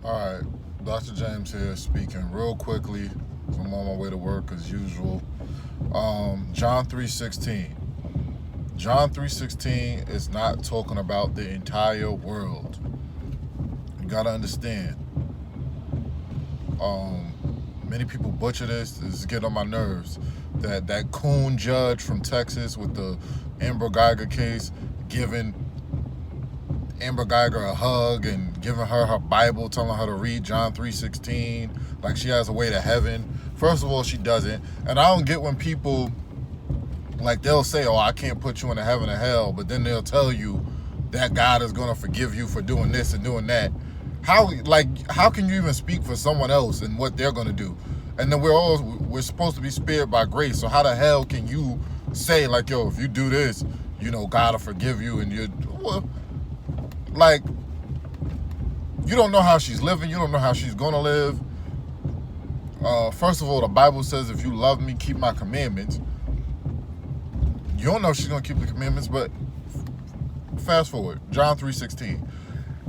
All right, Dr. James here speaking real quickly. I'm on my way to work as usual. John 3:16. John 3:16 is not talking about the entire world. You gotta understand. Um, Many people butcher this. This is getting on my nerves. That coon judge from Texas with the Amber Geiger case giving Amber Geiger a hug and giving her Bible, telling her to read John 3:16, like she has a way to heaven. First of all, she doesn't. And I don't get when people, like, they'll say, oh, I can't put you into heaven or hell, but then they'll tell you that God is going to forgive you for doing this and doing that. How can you even speak for someone else and what they're going to do? And then we're supposed to be spared by grace. So how the hell can you say, like, yo, if you do this, God will forgive you, and like, you don't know how she's living. You don't know how she's going to live. First of all, the Bible says, if you love me, keep my commandments. You don't know if she's going to keep the commandments, but fast forward, John 3:16.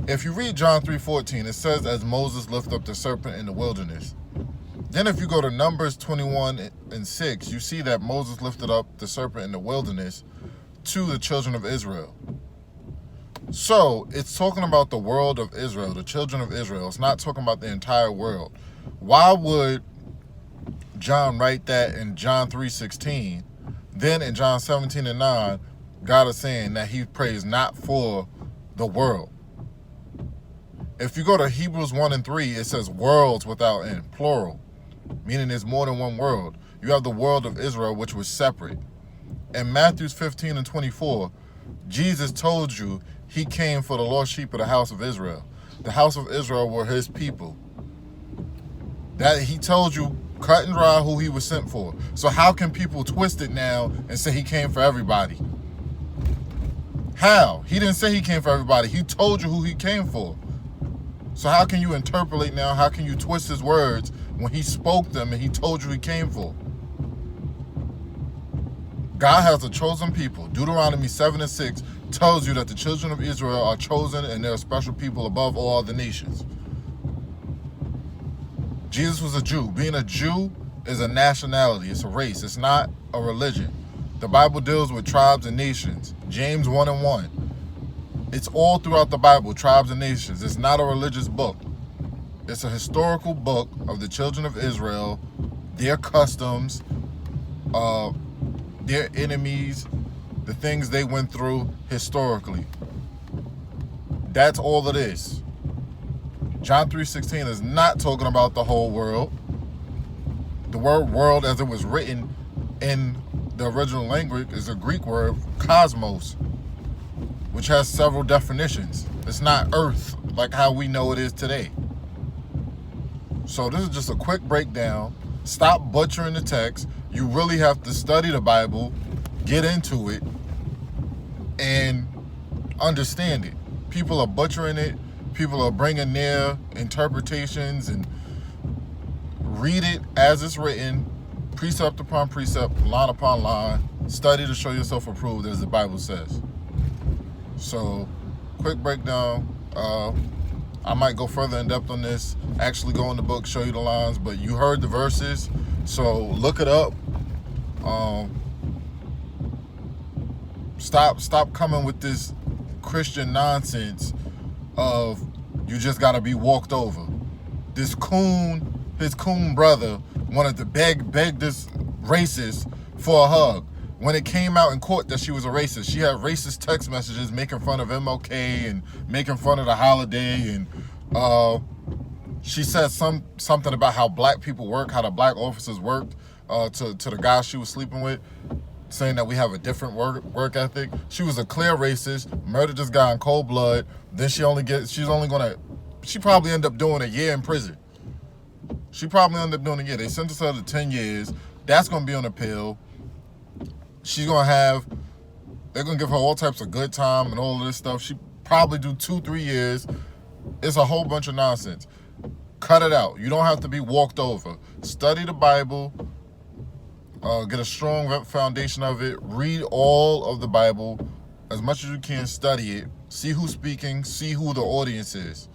If you read John 3:14, it says, as Moses lifted up the serpent in the wilderness. Then if you go to Numbers 21:6, you see that Moses lifted up the serpent in the wilderness to the children of Israel. So it's talking about the world of Israel, the children of Israel. It's not talking about the entire world. Why would John write that in John 3:16? Then in John 17:9, God is saying that he prays not for the world. If you go to Hebrews 1:3, it says worlds without end, plural, meaning there's more than one world. You have the world of Israel, which was separate. In Matthew 15:24, Jesus told you he came for the lost sheep of the house of Israel. The house of Israel were his people. That he told you cut and dry who he was sent for. So how can people twist it now and say he came for everybody? How? He didn't say he came for everybody. He told you who he came for. So how can you interpolate now? How can you twist his words when he spoke them and he told you he came for? God has a chosen people. Deuteronomy 7:6 tells you that the children of Israel are chosen and they're a special people above all other nations. Jesus was a Jew. Being a Jew is a nationality. It's a race. It's not a religion. The Bible deals with tribes and nations. James 1:1. It's all throughout the Bible, tribes and nations. It's not a religious book. It's a historical book of the children of Israel, their customs, their enemies, the things they went through historically. That's all it is. John 3:16 is not talking about the whole world. The word world, as it was written in the original language, is a Greek word, cosmos, which has several definitions. It's not earth like how we know it is today. So this is just a quick breakdown. Stop butchering the text. You really have to study the Bible, get into it, and understand it. People are butchering it. People are bringing their interpretations, and read it as it's written, precept upon precept, line upon line. Study to show yourself approved, as the Bible says. So, quick breakdown. I might go further in depth on this, actually go in the book, show you the lines, but you heard the verses, so look it up. Stop coming with this Christian nonsense of you just gotta be walked over. His coon brother wanted to beg this racist for a hug. When it came out in court that she was a racist, she had racist text messages making fun of MLK and making fun of the holiday, and she said something about how black people work, how the black officers worked, to the guy she was sleeping with, saying that we have a different work ethic. She was a clear racist, murdered this guy in cold blood. Then she probably end up doing a year in prison. She probably ended up doing a year. They sentenced her to 10 years. That's gonna be on appeal. They're gonna give her all types of good time and all of this stuff. She probably do 2-3 years. It's a whole bunch of nonsense. Cut it out. You don't have to be walked over. Study the Bible. Get a strong foundation of it. Read all of the Bible as much as you can. Study it. See who's speaking. See who the audience is.